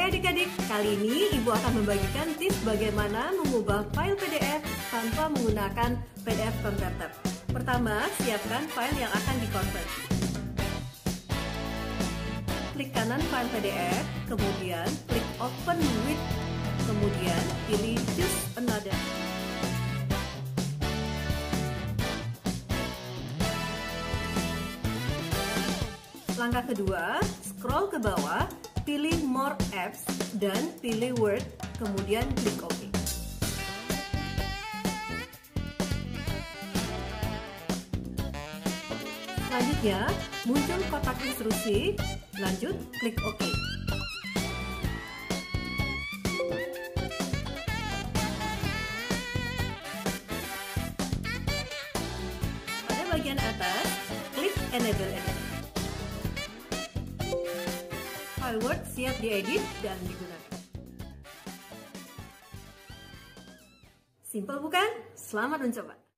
Hai adik-adik, kali ini Ibu akan membagikan tips bagaimana mengubah file PDF tanpa menggunakan PDF Converter. Pertama, siapkan file yang akan di-convert. Klik kanan file PDF, kemudian klik Open With, kemudian pilih Choose Another. Langkah kedua, scroll ke bawah, pilih More Apps dan pilih Word, kemudian klik OK. Selanjutnya, muncul kotak instruksi, lanjut klik OK. Pada bagian atas, klik Enable Edit. File Word siap diedit dan digunakan. Simple bukan? Selamat mencoba!